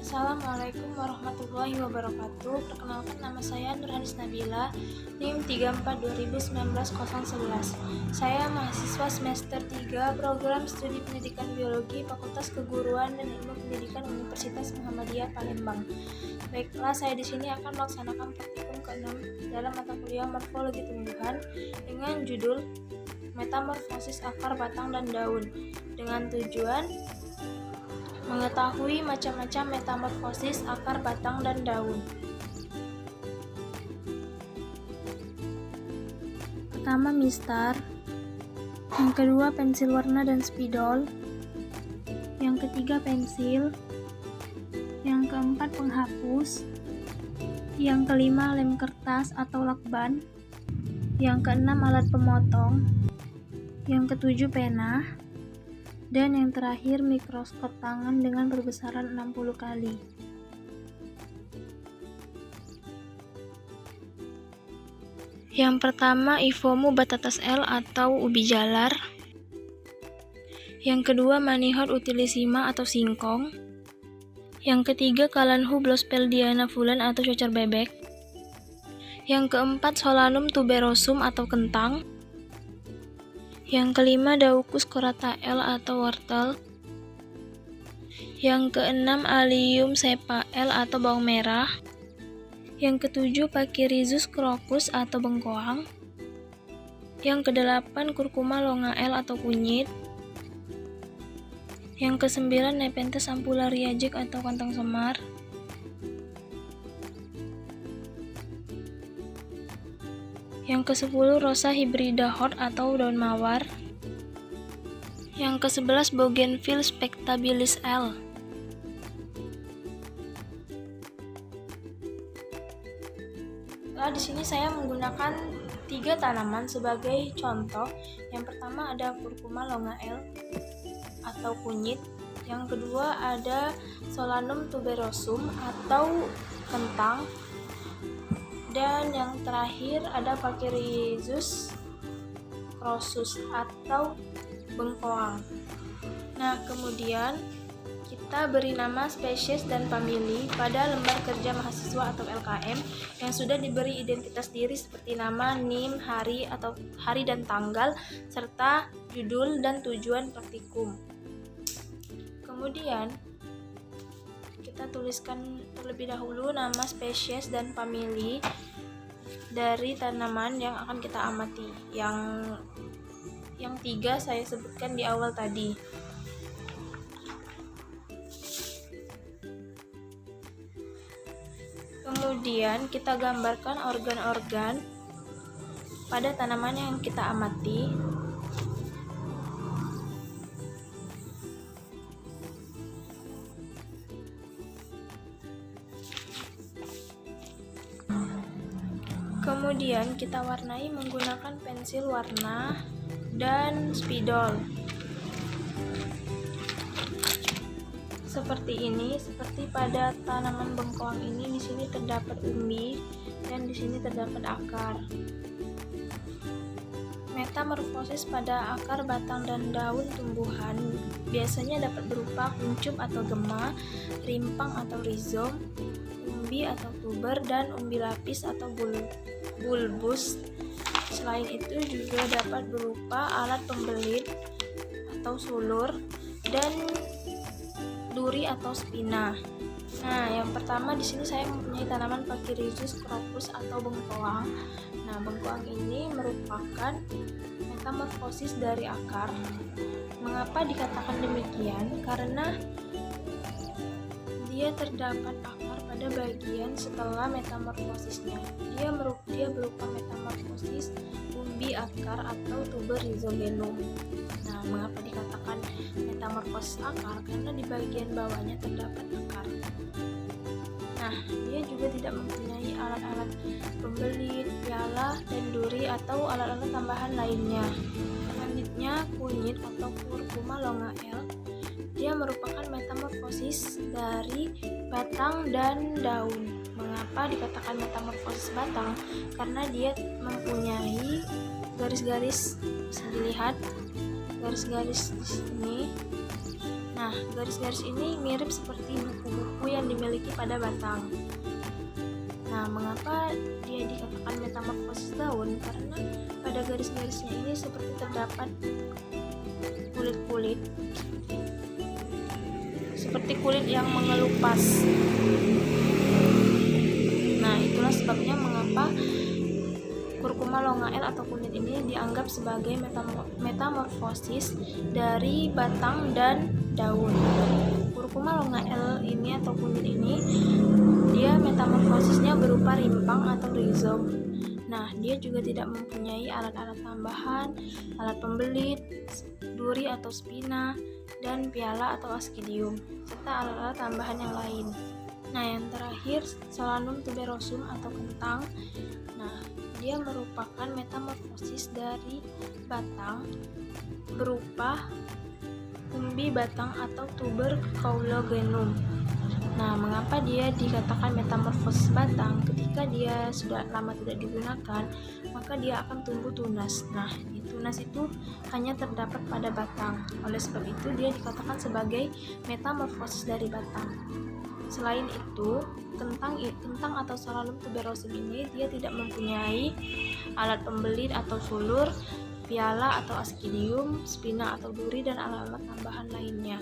Assalamualaikum warahmatullahi wabarakatuh. Perkenalkan, nama saya Nurhanis Nabila, NIM 34 2019 011. Saya mahasiswa semester 3 Program Studi Pendidikan Biologi Fakultas Keguruan dan Ilmu Pendidikan Universitas Muhammadiyah Palembang. Baiklah, saya di sini akan melaksanakan praktikum ke-6 dalam mata kuliah Morfologi Tumbuhan dengan judul Metamorfosis Akar, Batang, dan Daun, dengan tujuan mengetahui macam-macam metamorfosis akar, batang, dan daun. Pertama, mistar. Yang kedua, pensil warna dan spidol. Yang ketiga, pensil. Yang keempat, penghapus. Yang kelima, lem kertas atau lakban. Yang keenam, alat pemotong. Yang ketujuh, pena. Dan yang terakhir, mikroskop tangan dengan perbesaran 60 kali. Yang pertama, Ifomu batatas L atau ubi jalar. Yang kedua, Manihot utilissima atau singkong. Yang ketiga, Kalanhu blospeldiana fulan atau cocar bebek. Yang keempat, Solanum tuberosum atau kentang. Yang kelima, Daucus corata L atau wortel. Yang keenam, Allium cepa L atau bawang merah. Yang ketujuh, Pachyrhizis crocus atau bengkoang. Yang kedelapan, Curcuma longa L atau kunyit. Yang kesembilan, Nepenthes ampullaria Jack atau kantong semar. Yang ke-10, Rosa hybrida Hort atau daun mawar. Yang ke-11, Bougainville spectabilis L. Nah, di sini saya menggunakan 3 tanaman sebagai contoh. Yang pertama ada Curcuma longa L atau kunyit. Yang kedua ada Solanum tuberosum atau kentang. Dan yang terakhir ada Pachyrhizis crocus atau bengkoang. Nah, kemudian kita beri nama spesies dan famili pada lembar kerja mahasiswa atau LKM yang sudah diberi identitas diri seperti nama, NIM, hari dan tanggal, serta judul dan tujuan praktikum. Kemudian kita tuliskan terlebih dahulu nama spesies dan famili dari tanaman yang akan kita amati. Yang 3 saya sebutkan di awal tadi. Kemudian kita gambarkan organ-organ pada tanaman yang kita amati. Kemudian kita warnai menggunakan pensil warna dan spidol. Seperti ini, seperti pada tanaman bengkoang ini, di sini terdapat umbi dan di sini terdapat akar. Metamorfosis pada akar, batang, dan daun tumbuhan biasanya dapat berupa kuncup atau gema, rimpang atau rizom, umbi atau tuber, dan umbi lapis atau bulbus. Selain itu juga dapat berupa alat pembelit atau sulur dan duri atau spina. Nah, yang pertama di sini saya mempunyai tanaman Pachyrhizis crocus atau bengkoang. Nah, bengkoang ini merupakan metamorfosis dari akar. Mengapa dikatakan demikian? Karena dia terdapat akar pada bagian setelah metamorfosisnya. Dia berupa metamorfosis umbi akar atau tuber rhizogenum. Nah, mengapa dikatakan metamorfosis akar? Karena di bagian bawahnya terdapat akar. Nah, dia juga tidak mempunyai alat-alat pembelit, piala, dan duri atau alat-alat tambahan lainnya. Selanjutnya, kunyit atau Curcuma longa L. Dia merupakan metamorfosis dari batang dan daun. Mengapa dikatakan metamorfosis batang? Karena dia mempunyai garis-garis, bisa dilihat garis-garis di sini Nah, garis-garis ini mirip seperti buku-buku yang dimiliki pada batang. Nah, mengapa dia dikatakan metamorfosis daun? Karena pada garis-garisnya ini seperti terdapat kulit-kulit, seperti kulit yang mengelupas. Nah, itulah sebabnya mengapa Curcuma longae atau kunyit ini dianggap sebagai metamorfosis dari batang dan daun. Curcuma longae ini atau kunyit ini dia metamorfosisnya berupa rimpang atau rizom. Nah, dia juga tidak mempunyai alat-alat tambahan, alat pembelit, duri atau spina, dan piala atau ascidium, serta alat-alat tambahan yang lain. Nah, yang terakhir Solanum tuberosum atau kentang. Nah, dia merupakan metamorfosis dari batang berupa umbi batang atau tuber caulogenum. Nah, mengapa dia dikatakan metamorfosis batang? Ketika dia sudah lama tidak digunakan, maka dia akan tumbuh tunas. Nah, tunas itu hanya terdapat pada batang. Oleh sebab itu, dia dikatakan sebagai metamorfosis dari batang. Selain itu, kentang atau Solanum tuberosum ini dia tidak mempunyai alat pembelit atau sulur, piala atau ascidium, spina atau duri, dan alat-alat tambahan lainnya.